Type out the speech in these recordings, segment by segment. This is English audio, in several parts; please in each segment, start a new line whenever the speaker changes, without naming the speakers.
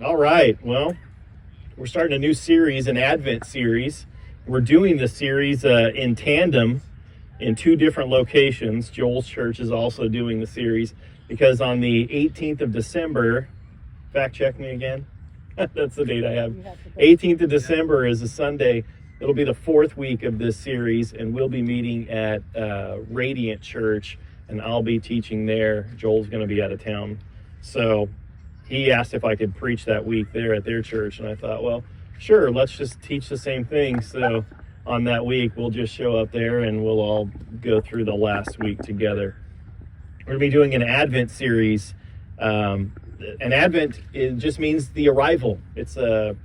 All right. Well, we're starting a new series, an Advent series. We're doing the series in tandem in two different locations. Joel's church is also doing the series because on the 18th of December, fact check me again. That's the date I have. 18th of December is a Sunday. It'll be the fourth week of this series, and we'll be meeting at Radiant Church, and I'll be teaching there. Joel's going to be out of town. So he asked if I could preach that week there at their church, and I thought, well, sure, let's just teach the same thing. So on that week, we'll just show up there, and we'll all go through the last week together. We're going to be doing an Advent series. An Advent, it just means the arrival. It's a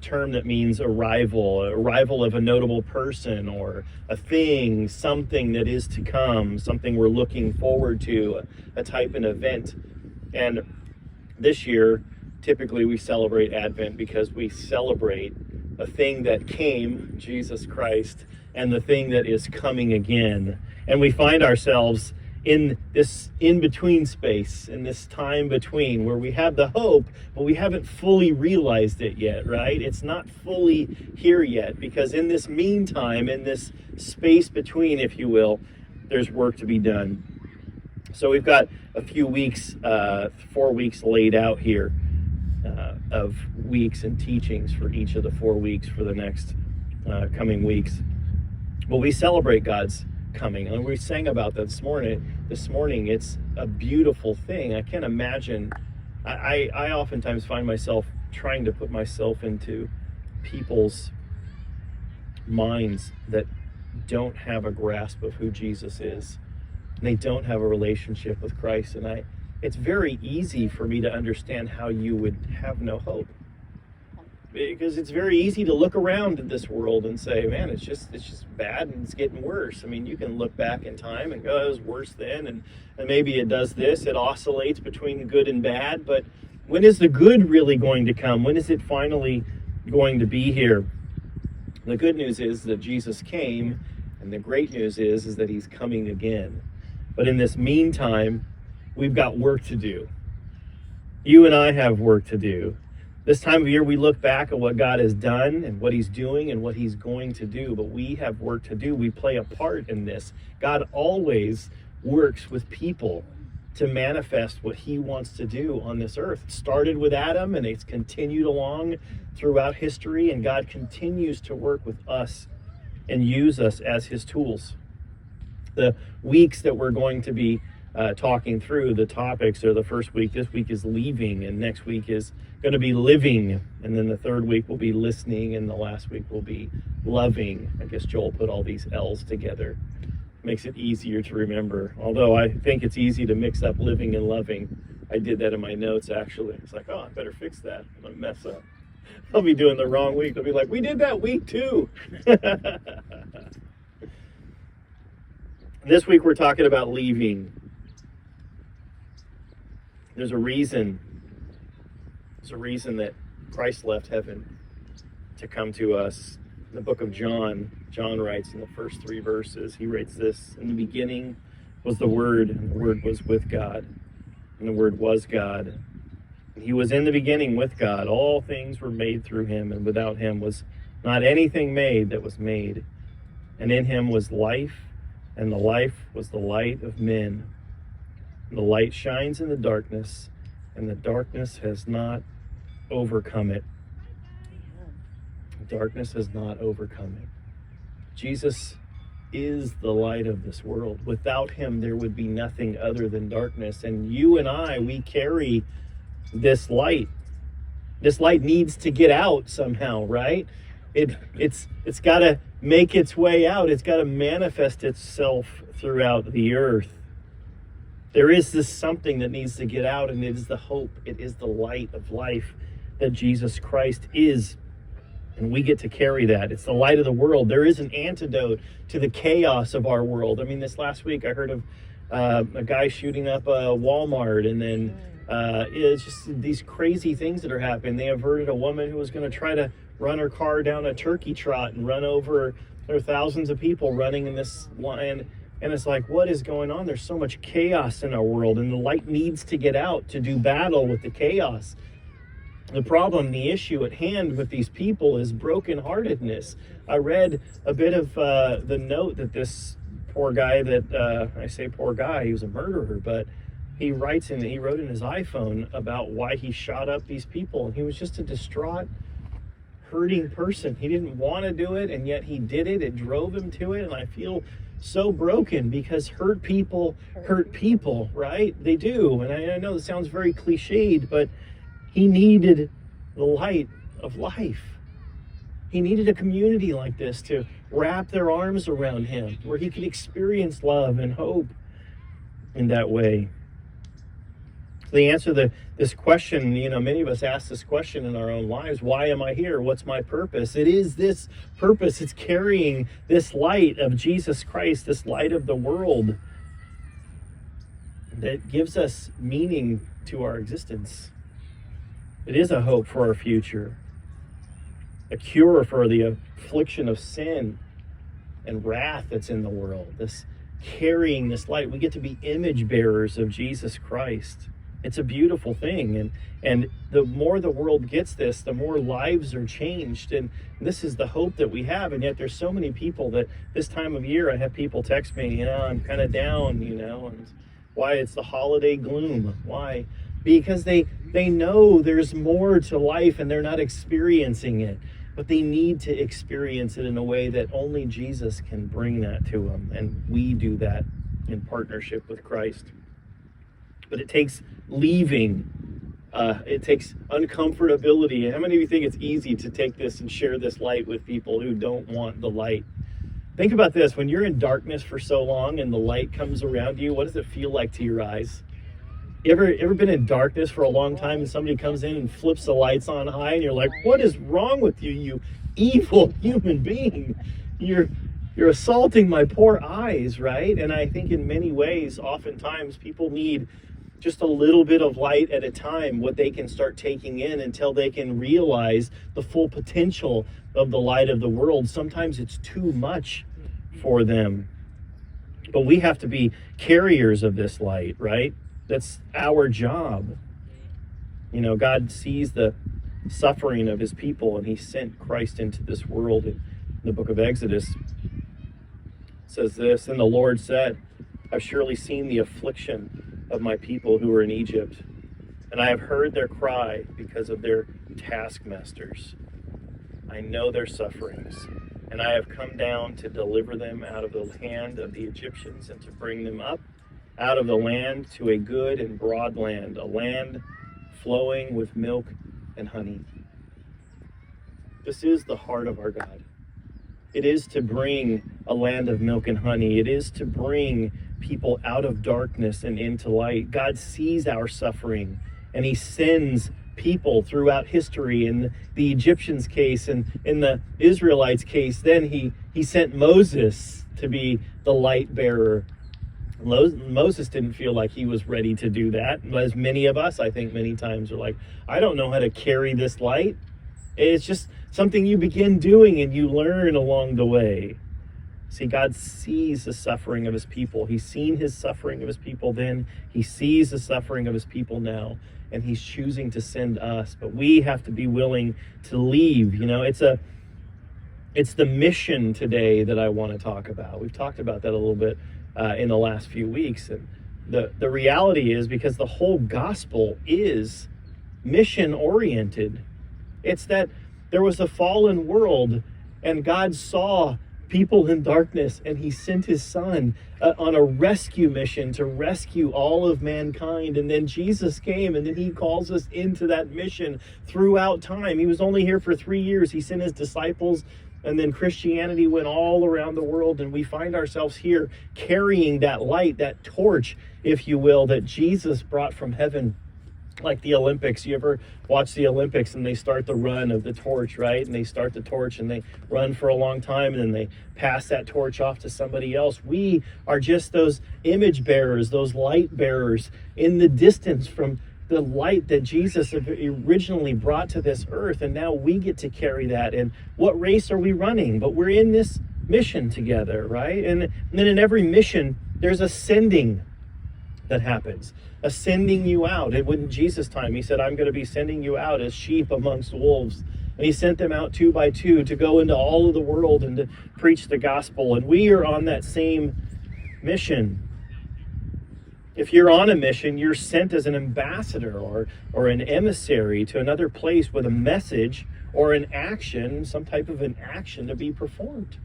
term that means arrival of a notable person or a thing, something that is to come, something we're looking forward to, a type of event. And this year, typically we celebrate Advent because we celebrate a thing that came, Jesus Christ, and the thing that is coming again. And we find ourselves in this in-between space, in this time between, where we have the hope, but we haven't fully realized it yet, right? It's not fully here yet, because in this meantime, in this space between, if you will, there's work to be done. So we've got a few weeks, 4 weeks laid out here of weeks and teachings for each of the 4 weeks for the next coming weeks. Well, we celebrate God's coming, and we sang about that this morning. It's a beautiful thing. I can't imagine. I oftentimes find myself trying to put myself into people's minds that don't have a grasp of who Jesus is. They don't have a relationship with Christ, and it's very easy for me to understand how you would have no hope. Because it's very easy to look around at this world and say, man, it's just bad and it's getting worse. I mean, you can look back in time and go, it was worse then, and maybe it does this. It oscillates between good and bad, but when is the good really going to come? When is it finally going to be here? The good news is that Jesus came, and the great news is that he's coming again. But in this meantime, we've got work to do. You and I have work to do. This time of year, we look back at what God has done and what he's doing and what he's going to do, but we have work to do. We play a part in this. God always works with people to manifest what he wants to do on this earth. It started with Adam, and it's continued along throughout history, and God continues to work with us and use us as his tools. The weeks that we're going to be talking through, the topics are the first week. This week is leaving, and next week is going to be living, and then the third week will be listening, and the last week will be loving. I guess Joel put all these L's together. Makes it easier to remember, although I think it's easy to mix up living and loving. I did that in my notes, actually. It's like, oh, I better fix that. I'm going to mess up. I'll be doing the wrong week. They'll be like, we did that week too. This week we're talking about leaving. There's a reason that Christ left heaven to come to us. In the book of John writes in the first 3 verses, he writes this: in the beginning was the Word, and the Word was with God, and the Word was God. And he was in the beginning with God. All things were made through him, and without him was not anything made that was made. And in him was life, and the life was the light of men. And the light shines in the darkness, and the darkness has not overcome it. Darkness has not overcome it. Jesus is the light of this world. Without him, there would be nothing other than darkness. And you and I, we carry this light. This light needs to get out somehow, right? It's got to make its way out. It's got to manifest itself throughout the earth. There is this something that needs to get out, and it is the hope. It is the light of life that Jesus Christ is. And we get to carry that. It's the light of the world. There is an antidote to the chaos of our world. I mean, this last week I heard of a guy shooting up a Walmart, and then it's just these crazy things that are happening. They averted a woman who was going to try to run her car down a turkey trot and run over. There are thousands of people running in this line. And it's like, what is going on? There's so much chaos in our world, and the light needs to get out to do battle with the chaos. The problem, the issue at hand with these people is brokenheartedness. I read a bit of the note that this poor guy I say poor guy, he was a murderer, but he wrote in his iPhone about why he shot up these people. And he was just a distraught, hurting person. He didn't want to do it, and yet he did it. It drove him to it, and I feel so broken because hurt people hurt people, right? They do. And I know this sounds very cliched, but he needed the light of life. He needed a community like this to wrap their arms around him, where he could experience love and hope in that way. The answer to this question, many of us ask this question in our own lives: why am I here? What's my purpose? It is this purpose. It's carrying this light of Jesus Christ, this light of the world that gives us meaning to our existence. It is a hope for our future, a cure for the affliction of sin and wrath that's in the world. This carrying this light, we get to be image bearers of Jesus Christ. It's a beautiful thing, and the more the world gets this, the more lives are changed, and this is the hope that we have. And yet there's so many people that this time of year, I have people text me, I'm kind of down, and why? It's the holiday gloom. Why? Because they know there's more to life and they're not experiencing it, but they need to experience it in a way that only Jesus can bring that to them, and we do that in partnership with Christ. But it takes leaving. It takes uncomfortability. How many of you think it's easy to take this and share this light with people who don't want the light? Think about this. When you're in darkness for so long and the light comes around you, what does it feel like to your eyes? You ever been in darkness for a long time and somebody comes in and flips the lights on high and you're like, what is wrong with you, you evil human being? You're assaulting my poor eyes, right? And I think in many ways, oftentimes people need just a little bit of light at a time, what they can start taking in until they can realize the full potential of the light of the world. Sometimes it's too much for them. But we have to be carriers of this light, right? That's our job. God sees the suffering of his people, and he sent Christ into this world. In the book of Exodus, it says this: "And the Lord said, I've surely seen the affliction of my people who are in Egypt, and I have heard their cry because of their taskmasters. I know their sufferings, and I have come down to deliver them out of the hand of the Egyptians and to bring them up out of the land to a good and broad land, a land flowing with milk and honey." This is the heart of our God. It is to bring a land of milk and honey. It is to bring people out of darkness and into light. God sees our suffering, and he sends people throughout history. In the Egyptians' case and in the Israelites' case, then he sent Moses to be the light bearer. Moses didn't feel like he was ready to do that. As many of us, I think, many times are like, I don't know how to carry this light. It's just something you begin doing and you learn along the way. See, God sees the suffering of his people. He's seen his suffering of his people then. He sees the suffering of his people now, and he's choosing to send us. But we have to be willing to leave. It's the mission today that I want to talk about. We've talked about that a little bit in the last few weeks. And the reality is, because the whole gospel is mission oriented, it's that there was a fallen world and God saw people in darkness, and he sent his son on a rescue mission to rescue all of mankind. And then Jesus came, and then he calls us into that mission throughout time. He was only here for 3 years. He sent his disciples, and then Christianity went all around the world, and we find ourselves here carrying that light, that torch, if you will, that Jesus brought from heaven. Like the Olympics. You ever watch the Olympics and they start the run of the torch, right? And they start the torch and they run for a long time, and then they pass that torch off to somebody else. We are just those image bearers, those light bearers in the distance from the light that Jesus originally brought to this earth. And now we get to carry that. And what race are we running? But we're in this mission together, right? And then in every mission, there's a sending. that happens. A sending you out. And when Jesus' time, he said, I'm going to be sending you out as sheep amongst wolves. And he sent them out 2 by 2 to go into all of the world and to preach the gospel. And we are on that same mission. If you're on a mission, you're sent as an ambassador or an emissary to another place with a message or an action, some type of an action to be performed.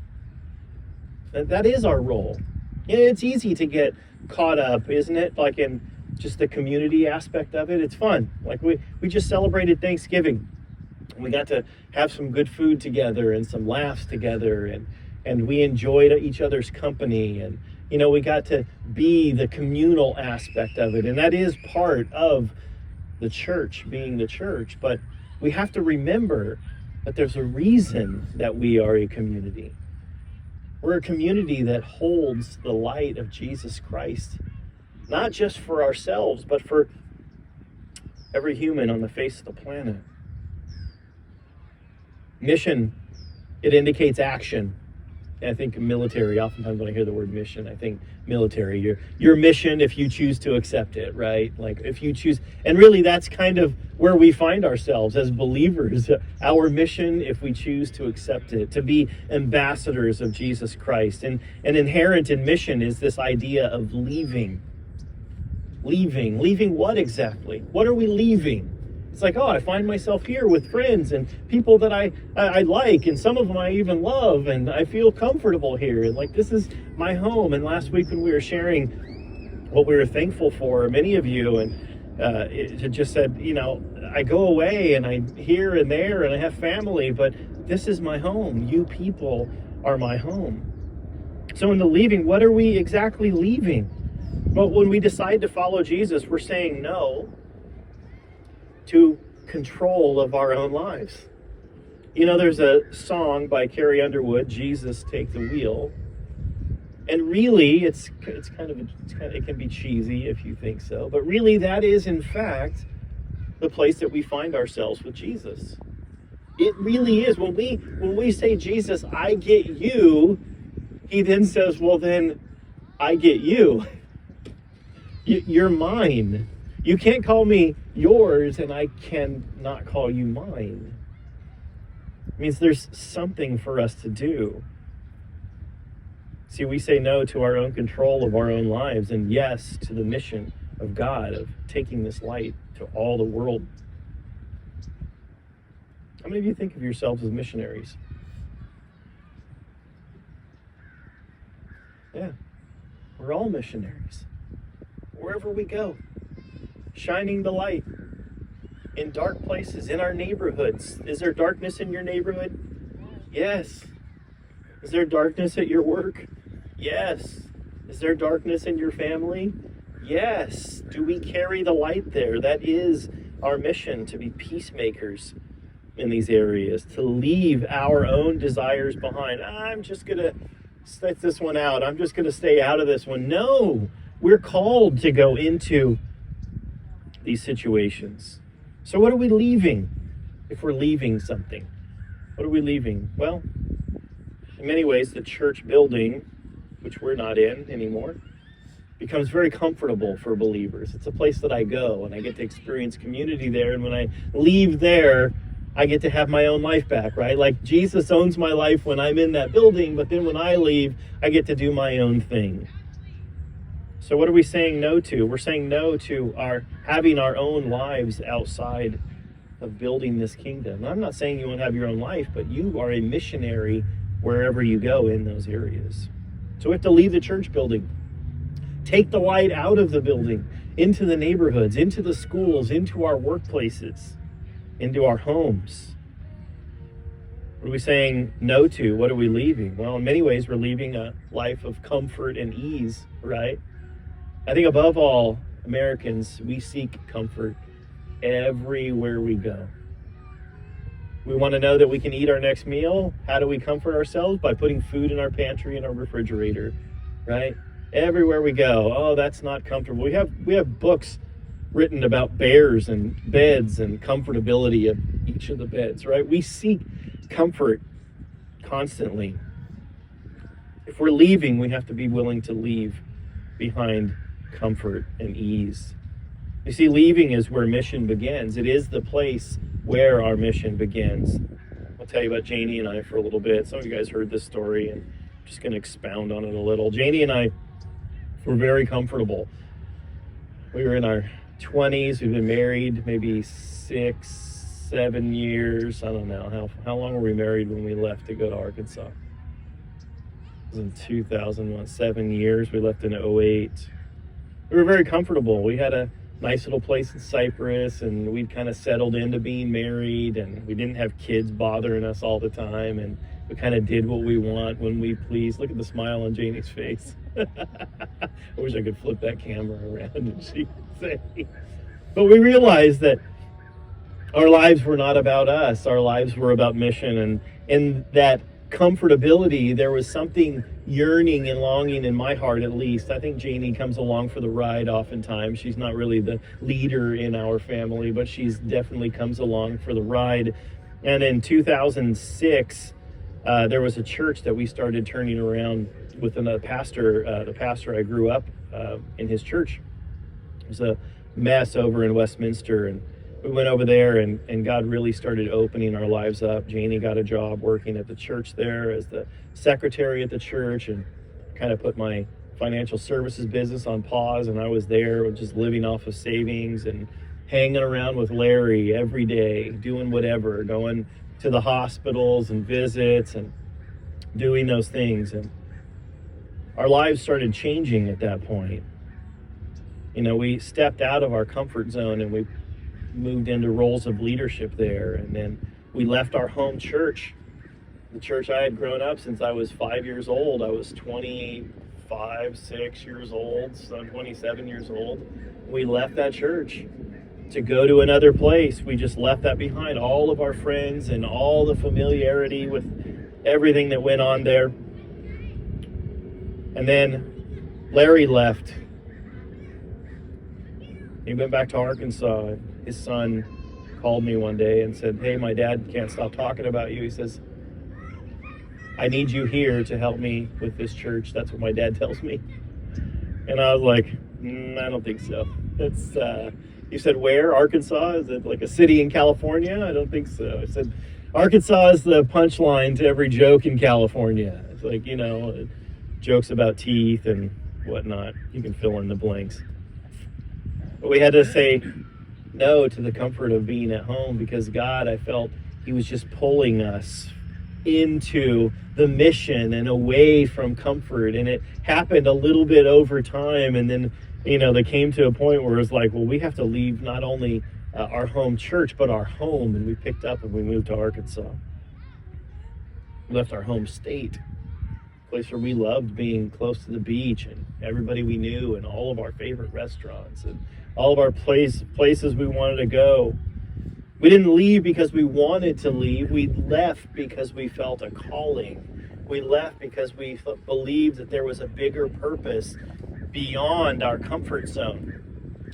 That is our role. It's easy to get caught up, isn't it? Like in just the community aspect of it. It's fun. Like we just celebrated Thanksgiving. We got to have some good food together and some laughs together, and we enjoyed each other's company, and we got to be the communal aspect of it. And that is part of the church, being the church. But we have to remember that there's a reason that we are a community. We're a community that holds the light of Jesus Christ, not just for ourselves, but for every human on the face of the planet. Mission, it indicates action. I think military, oftentimes when I hear the word mission, I think military, your mission if you choose to accept it, right? Like if you choose, and really that's kind of where we find ourselves as believers. Our mission, if we choose to accept it, to be ambassadors of Jesus Christ. And inherent in mission is this idea of leaving. Leaving what exactly? What are we leaving? It's like, I find myself here with friends and people that I like, and some of them I even love, and I feel comfortable here. Like, this is my home. And last week when we were sharing what we were thankful for, many of you, and it just said, I go away and I'm here and there and I have family, but this is my home. You people are my home. So in the leaving, what are we exactly leaving? But when we decide to follow Jesus, we're saying no to control of our own lives. There's a song by Carrie Underwood, Jesus Take the Wheel. And really, it can be cheesy if you think so, but really that is in fact the place that we find ourselves with Jesus. It really is. When we say, Jesus, I get you, he then says, well then, I get you. You're mine. You can't call me yours, and I cannot call you mine. It means there's something for us to do. See, we say no to our own control of our own lives, and yes to the mission of God of taking this light to all the world. How many of you think of yourselves as missionaries? Yeah, we're all missionaries. Wherever we go, shining the light in dark places, in our neighborhoods. Is there darkness in your neighborhood? Yes. Is there darkness at your work? Yes. Is there darkness in your family? Yes. Do we carry the light there? That is our mission, to be peacemakers in these areas, to leave our own desires behind. I'm just going to set this one out. I'm just going to stay out of this one. No, we're called to go into these situations. So what are we leaving if we're leaving something? What are we leaving? Well, in many ways, the church building, which we're not in anymore, becomes very comfortable for believers. It's a place that I go and I get to experience community there. And when I leave there, I get to have my own life back, right? Like Jesus owns my life when I'm in that building, but then when I leave, I get to do my own thing. So what are we saying no to? We're saying no to having our own lives outside of building this kingdom. I'm not saying you won't have your own life, but you are a missionary wherever you go in those areas. So we have to leave the church building. Take the light out of the building, into the neighborhoods, into the schools, into our workplaces, into our homes. What are we saying no to? What are we leaving? Well, in many ways, we're leaving a life of comfort and ease, right? I think above all, Americans, we seek comfort everywhere we go. We want to know that we can eat our next meal. How do we comfort ourselves? By putting food in our pantry and our refrigerator, right? Everywhere we go. Oh, that's not comfortable. We have books written about bears and beds and comfortability of each of the beds, right? We seek comfort constantly. If we're leaving, we have to be willing to leave behind comfort and ease. You see, leaving is where mission begins. It is the place where our mission begins. I'll tell you about Janie and I for a little bit. Some of you guys heard this story, and I'm just going to expound on it a little. Janie and I were very comfortable. We were in our 20s. We've been married maybe 6, 7 years. I don't know. How long were we married when we left to go to Arkansas? It was in 2001, 7 years. We left in 2008. We were very comfortable. We had a nice little place in Cyprus, and we'd kind of settled into being married, and we didn't have kids bothering us all the time, and we kind of did what we want when we please. Look at the smile on Janie's face. I wish I could flip that camera around and she could say. But we realized that our lives were not about us. Our lives were about mission, and in that comfortability, there was something yearning and longing in my heart, at least. I think Janie comes along for the ride oftentimes. She's not really the leader in our family, but she's definitely comes along for the ride. And in 2006, there was a church that we started turning around with another pastor. The pastor I grew up in his church. It was a mess over in Westminster, and we went over there, and God really started opening our lives up. Janie got a job working at the church there as the secretary at the church, and kind of put my financial services business on pause, and I was there just living off of savings and hanging around with Larry every day, doing whatever, going to the hospitals and visits and doing those things. And our lives started changing at that point. You know, we stepped out of our comfort zone, and we moved into roles of leadership there. And then we left our home church, the church I had grown up since I was 5 years old. I was 25, 6 years old, so I'm 27 years old. We left that church to go to another place. We just left that behind, all of our friends and all the familiarity with everything that went on there. And then Larry left. He went back to Arkansas. His son called me one day and said, "Hey, my dad can't stop talking about you." He says, "I need you here to help me with this church." That's what my dad tells me. And I was like, I don't think so. It's he said, "Where? Arkansas? Is it like a city in California?" I don't think so. I said, "Arkansas is the punchline to every joke in California." It's like, you know, jokes about teeth and whatnot. You can fill in the blanks. But we had to say no to the comfort of being at home, because God, I felt he was just pulling us into the mission and away from comfort. And it happened a little bit over time. And then, you know, they came to a point where it was like, well, we have to leave not only our home church, but our home. And we picked up and we moved to Arkansas. We left our home state, a place where we loved being close to the beach and everybody we knew and all of our favorite restaurants and all of our places we wanted to go. We didn't leave because we wanted to leave. We left because we felt a calling. We left because we believed that there was a bigger purpose beyond our comfort zone.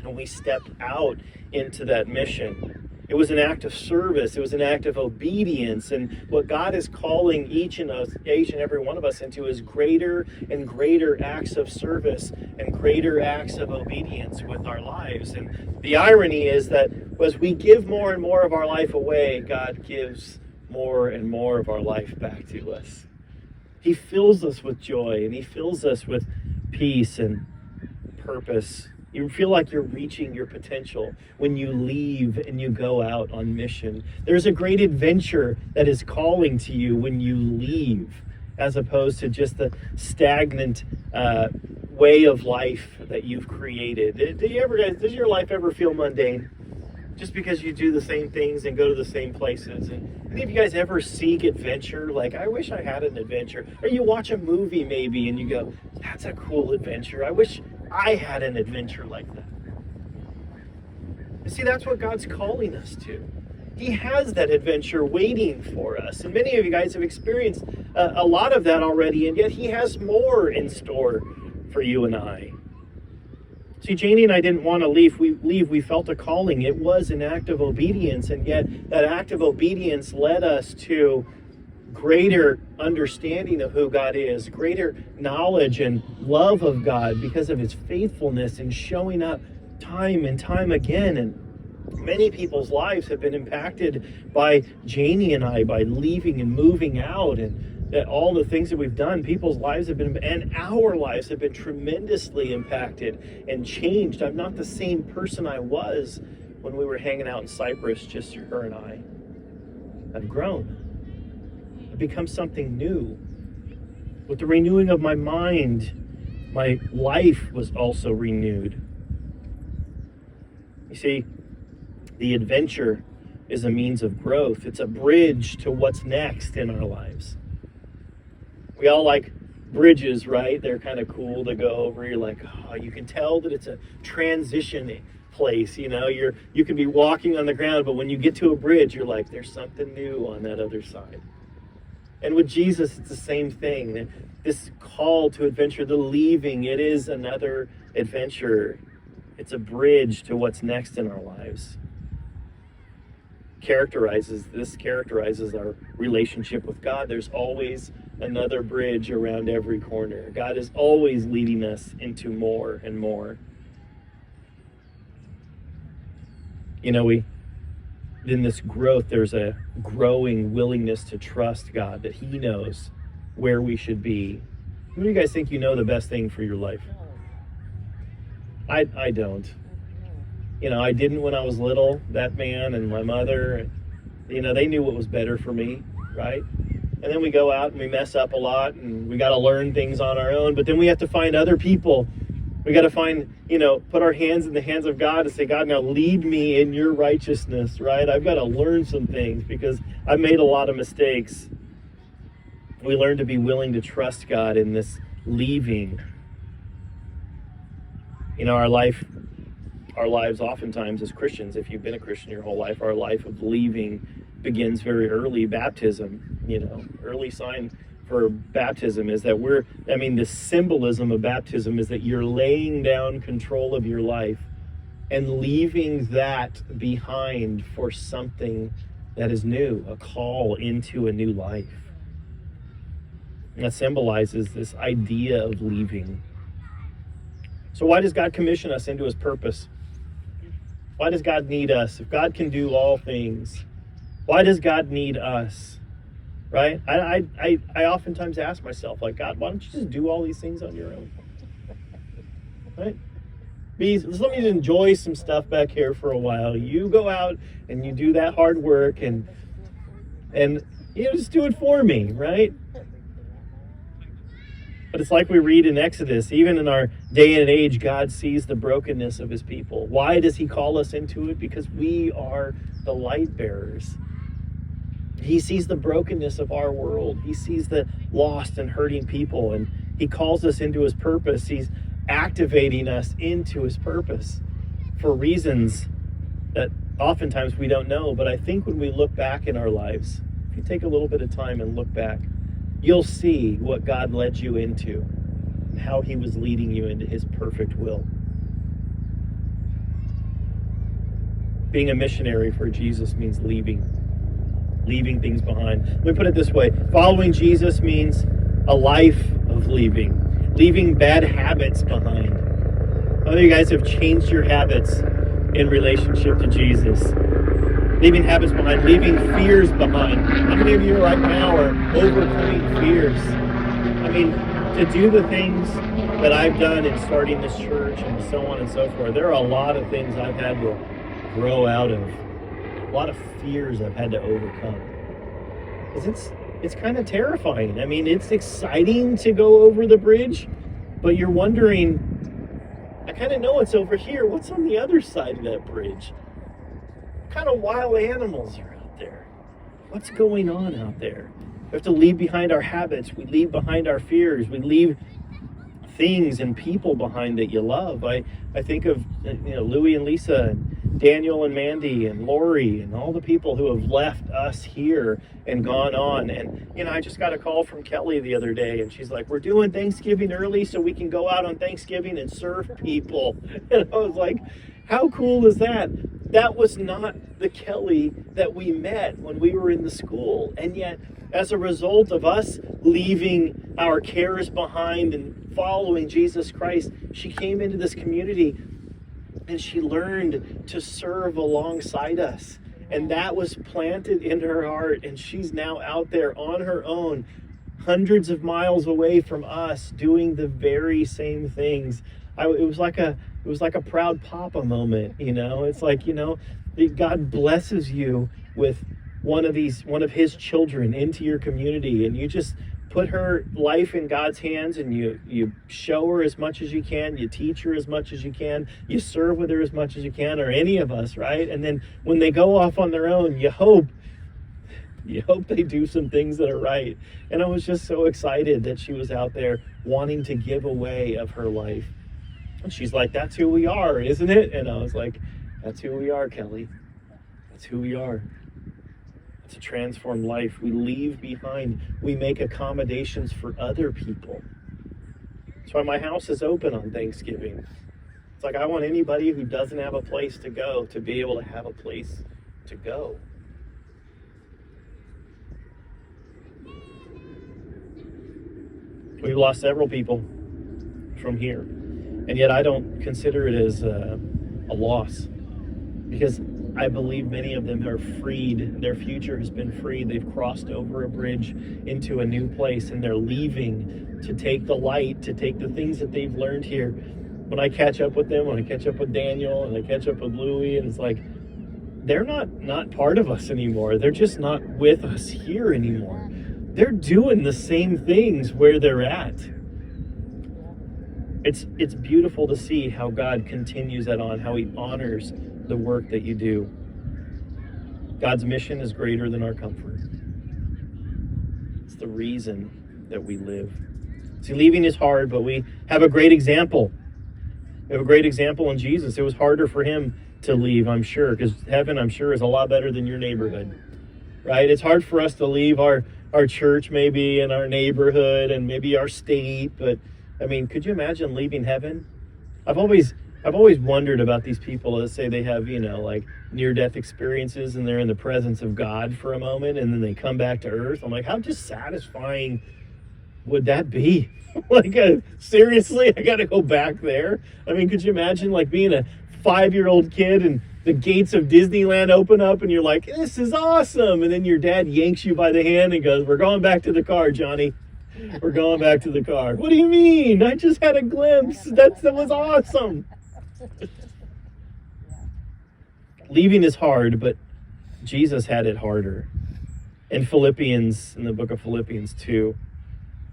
And we stepped out into that mission. It was an act of service. It was an act of obedience. And what God is calling each and every one of us into is greater and greater acts of service and greater acts of obedience with our lives. And the irony is that as we give more and more of our life away, God gives more and more of our life back to us. He fills us with joy, and he fills us with peace and purpose. You feel like you're reaching your potential when you leave and you go out on mission. There's a great adventure that is calling to you when you leave, as opposed to just the stagnant way of life that you've created. Does your life ever feel mundane? Just because you do the same things and go to the same places? And any of you guys ever seek adventure? Like, I wish I had an adventure. Or you watch a movie maybe and you go, that's a cool adventure. I wish I had an adventure like that. You see, that's what God's calling us to. He has that adventure waiting for us. And many of you guys have experienced a lot of that already, and yet he has more in store for you and I. See, Janie and I didn't want to leave. We felt a calling. It was an act of obedience, and yet that act of obedience led us to greater understanding of who God is, greater knowledge and love of God because of his faithfulness in showing up time and time again. And many people's lives have been impacted by Janie and I, by leaving and moving out, and that all the things that we've done. People's lives have been, and our lives have been tremendously impacted and changed. I'm not the same person I was when we were hanging out in Cyprus, just her and I. I've grown. I've become something new. With the renewing of my mind, my life was also renewed. You see, the adventure is a means of growth. It's a bridge to what's next in our lives. We all like bridges, right? They're kind of cool to go over. You're like, oh, you can tell that it's a transition place. You know, you can be walking on the ground, but when you get to a bridge, you're like, there's something new on that other side. And with Jesus, it's the same thing. This call to adventure, the leaving, it is another adventure. It's a bridge to what's next in our lives. Characterizes our relationship with God. There's always another bridge around every corner. God is always leading us into more and more. You know, in this growth, there's a growing willingness to trust God, that he knows where we should be. Who do you guys think you know the best thing for your life? I don't. You know, I didn't when I was little. That man and my mother, you know, they knew what was better for me, right? And then we go out and we mess up a lot, and we got to learn things on our own. But then we have to find other people. We got to find, you know, put our hands in the hands of God and say, God, now lead me in your righteousness, right? I've got to learn some things because I've made a lot of mistakes. We learn to be willing to trust God in this leaving. You know, our lives oftentimes as Christians, if you've been a Christian your whole life, our life of leaving begins very early. Baptism, you know, early sign for baptism is that the symbolism of baptism is that you're laying down control of your life and leaving that behind for something that is new, a call into a new life. And that symbolizes this idea of leaving. So why does God commission us into his purpose? Why does God need us? If God can do all things, why does God need us? Right? I oftentimes ask myself, like, God, why don't you just do all these things on your own? Right? Just let me enjoy some stuff back here for a while. You go out and you do that hard work and you know, just do it for me, right? But it's like we read in Exodus, even in our day and age, God sees the brokenness of his people. Why does he call us into it? Because we are the light bearers. He sees the brokenness of our world. He sees the lost and hurting people, and he calls us into his purpose. He's activating us into his purpose for reasons that oftentimes we don't know. But I think when we look back in our lives, if you take a little bit of time and look back, you'll see what God led you into and how he was leading you into his perfect will. Being a missionary for Jesus means leaving things behind. Let me put it this way. Following Jesus means a life of leaving bad habits behind. How many of you guys have changed your habits in relationship to Jesus? Leaving habits behind, leaving fears behind. How many of you right now are overcoming fears? I mean, to do the things that I've done in starting this church and so on and so forth, there are a lot of things I've had to grow out of. A lot of fears I've had to overcome. Because it's kind of terrifying. I mean, it's exciting to go over the bridge, but you're wondering, I kind of know it's over here. What's on the other side of that bridge? What kind of wild animals are out there? What's going on out there? We have to leave behind our habits. We leave behind our fears. We leave things and people behind that you love. I think of Louie and Lisa and Daniel and Mandy and Lori and all the people who have left us here and gone on. And I just got a call from Kelly the other day, and she's like, we're doing Thanksgiving early so we can go out on Thanksgiving and serve people. And I was like, how cool is that? That was not the Kelly that we met when we were in the school. And yet, as a result of us leaving our cares behind and following Jesus Christ, she came into this community and she learned to serve alongside us. And that was planted in her heart. And she's now out there on her own, hundreds of miles away from us, doing the very same things. It was like a proud papa moment, you know. It's like, you know, God blesses you with one of his children into your community, and you just put her life in God's hands, and you show her as much as you can, you teach her as much as you can, you serve with her as much as you can, or any of us, right? And then when they go off on their own, you hope they do some things that are right. And I was just so excited that she was out there wanting to give away of her life. And she's like, that's who we are, isn't it? And I was like, that's who we are, Kelly. That's who we are. It's a transformed life. We leave behind. We make accommodations for other people. That's why my house is open on Thanksgiving. It's like I want anybody who doesn't have a place to go to be able to have a place to go. We've lost several people from here. And yet I don't consider it as a loss, because I believe many of them are freed. Their future has been freed. They've crossed over a bridge into a new place, and they're leaving to take the light, to take the things that they've learned here. When I catch up with them, when I catch up with Daniel, and I catch up with Louie, and it's like, they're not part of us anymore. They're just not with us here anymore. They're doing the same things where they're at. It's beautiful to see how God continues that on, how he honors the work that you do. God's mission is greater than our comfort. It's the reason that we live. See, leaving is hard, but we have a great example. We have a great example in Jesus. It was harder for him to leave, I'm sure, because heaven, I'm sure, is a lot better than your neighborhood, right? It's hard for us to leave our church maybe, and our neighborhood, and maybe our state, but I mean, could you imagine leaving heaven? I've always wondered about these people that say they have, you know, like near-death experiences, and they're in the presence of God for a moment, and then they come back to earth. I'm like, how just satisfying would that be? Like, seriously, I got to go back there? I mean, could you imagine like being a 5-year-old kid and the gates of Disneyland open up and you're like, this is awesome. And then your dad yanks you by the hand and goes, we're going back to the car, Johnny. We're going back to the car. What do you mean? I just had a glimpse. That was awesome. Leaving is hard, but Jesus had it harder. In the book of Philippians 2,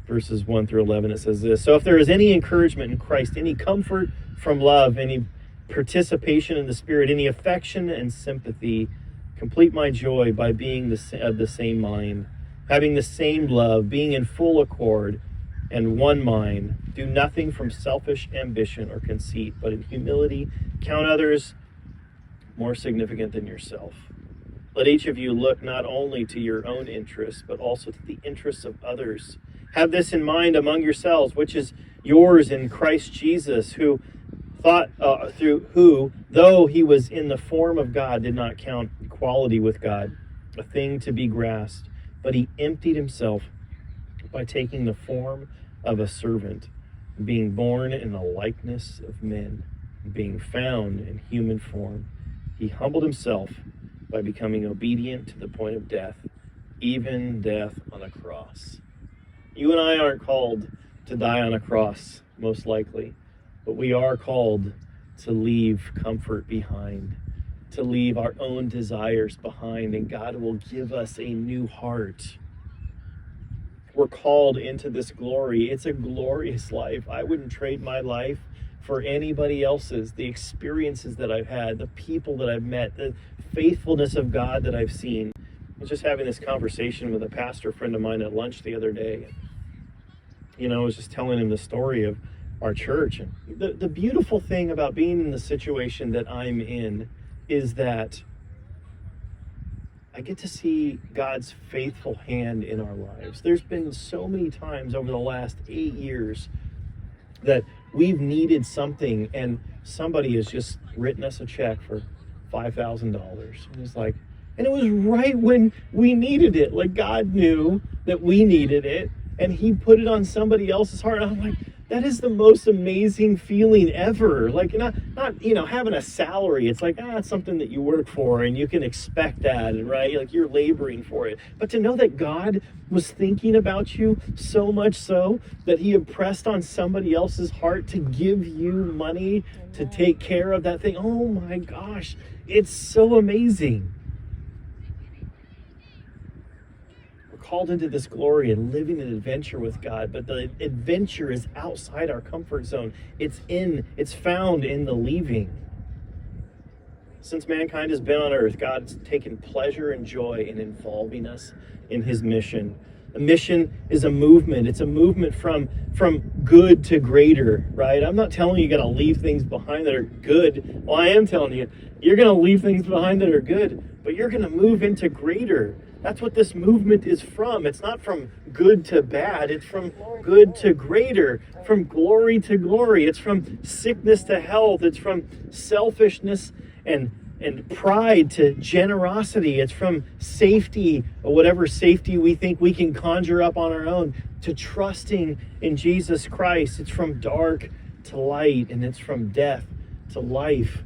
verses 1 through 11, it says this: so if there is any encouragement in Christ, any comfort from love, any participation in the Spirit, any affection and sympathy, complete my joy by being of the same mind, having the same love, being in full accord and one mind. Do nothing from selfish ambition or conceit, but in humility count others more significant than yourself. Let each of you look not only to your own interests, but also to the interests of others. Have this in mind among yourselves, which is yours in Christ Jesus, who, though he was in the form of God, did not count equality with God a thing to be grasped, but he emptied himself by taking the form of a servant, being born in the likeness of men, being found in human form. He humbled himself by becoming obedient to the point of death, even death on a cross. You and I aren't called to die on a cross, most likely, but we are called to leave comfort behind, to leave our own desires behind, and God will give us a new heart. We're called into this glory. It's a glorious life. I wouldn't trade my life for anybody else's. The experiences that I've had, the people that I've met, the faithfulness of God that I've seen. I was just having this conversation with a pastor friend of mine at lunch the other day. You know, I was just telling him the story of our church. And the beautiful thing about being in the situation that I'm in is that I get to see God's faithful hand in our lives. There's been so many times over the last 8 years that we've needed something and somebody has just written us a check for $5,000. And it's like, and it was right when we needed it. Like, God knew that we needed it, and he put it on somebody else's heart. And I'm like, that is the most amazing feeling ever. Like, not having a salary. It's like, it's something that you work for and you can expect that, right? Like, you're laboring for it. But to know that God was thinking about you so much so that he impressed on somebody else's heart to give you money to take care of that thing. Oh my gosh, it's so amazing. Called into this glory and living an adventure with God, but the adventure is outside our comfort zone. It's found in the leaving. Since mankind has been on earth, God's taken pleasure and joy in involving us in his mission. A mission is a movement. It's a movement from good to greater, right? I'm not telling you got to leave things behind that are good. Well, I am telling you, you're going to leave things behind that are good, but you're going to move into greater. That's what this movement is from. It's not from good to bad. It's from good to greater, from glory to glory. It's from sickness to health. It's from selfishness and pride to generosity. It's from safety, or whatever safety we think we can conjure up on our own, to trusting in Jesus Christ. It's from dark to light, and it's from death to life.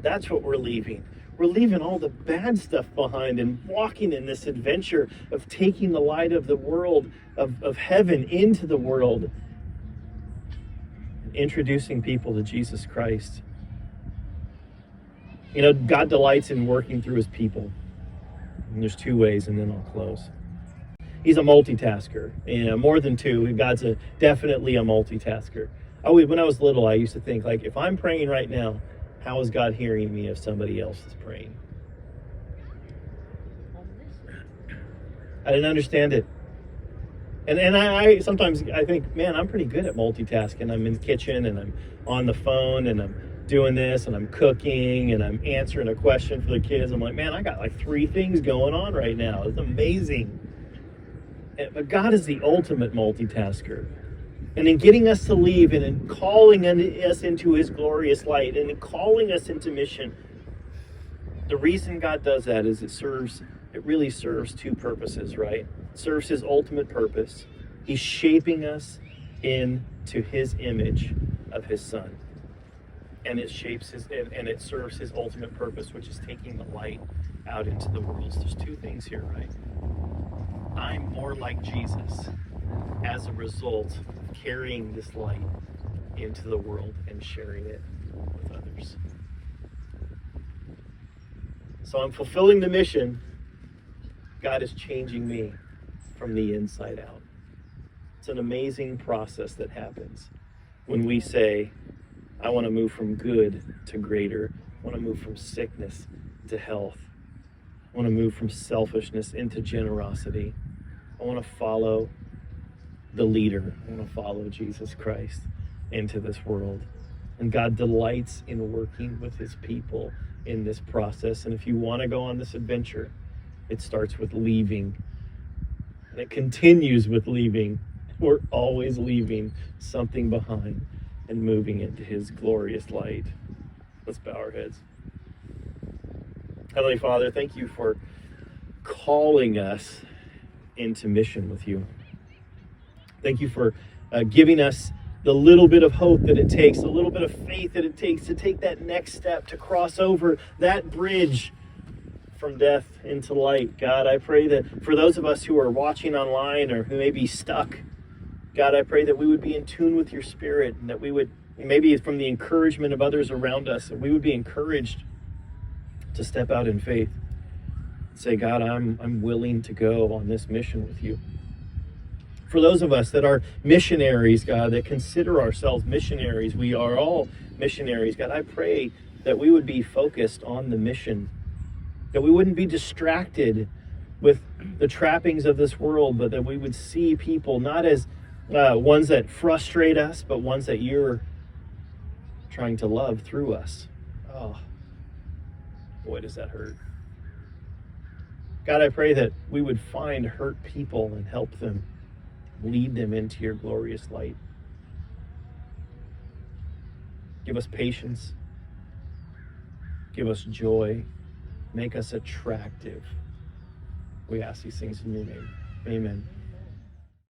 That's what we're leaving. We're leaving all the bad stuff behind and walking in this adventure of taking the light of the world, of heaven into the world, and introducing people to Jesus Christ. You know, God delights in working through his people. And there's two ways, and then I'll close. He's a multitasker. More than two. God's definitely a multitasker. When I was little, I used to think, like, if I'm praying right now, how is God hearing me if somebody else is praying? I didn't understand it. And I sometimes I think, man, I'm pretty good at multitasking. I'm in the kitchen and I'm on the phone and I'm doing this and I'm cooking and I'm answering a question for the kids. I'm like, man, I got like 3 things going on right now. It's amazing. But God is the ultimate multitasker. And in getting us to leave and in calling us into his glorious light and in calling us into mission, the reason God does that is it really serves 2 purposes, right? It serves his ultimate purpose. He's shaping us into his image of his son. And it serves his ultimate purpose, which is taking the light out into the world. So there's 2 things here, right? I'm more like Jesus as a result of carrying this light into the world and sharing it with others. So I'm fulfilling the mission. God is changing me from the inside out. It's an amazing process that happens when we say, I want to move from good to greater. I want to move from sickness to health. I want to move from selfishness into generosity. I want to follow the leader. I want to follow Jesus Christ into this world. And God delights in working with his people in this process. And if you want to go on this adventure, it starts with leaving. And it continues with leaving. We're always leaving something behind and moving into his glorious light. Let's bow our heads. Heavenly Father, thank you for calling us into mission with you. Thank you for giving us the little bit of hope that it takes, the little bit of faith that it takes to take that next step, to cross over that bridge from death into light. God, I pray that for those of us who are watching online or who may be stuck, God, I pray that we would be in tune with your Spirit, and that we would, maybe from the encouragement of others around us, that we would be encouraged to step out in faith. Say, God, I'm willing to go on this mission with you. For those of us that are missionaries, God, that consider ourselves missionaries, we are all missionaries. God, I pray that we would be focused on the mission, that we wouldn't be distracted with the trappings of this world, but that we would see people not as ones that frustrate us, but ones that you're trying to love through us. Oh, boy, does that hurt. God, I pray that we would find hurt people and help them, lead them into your glorious light. Give us patience. Give us joy. Make us attractive. We ask these things in your name. Amen.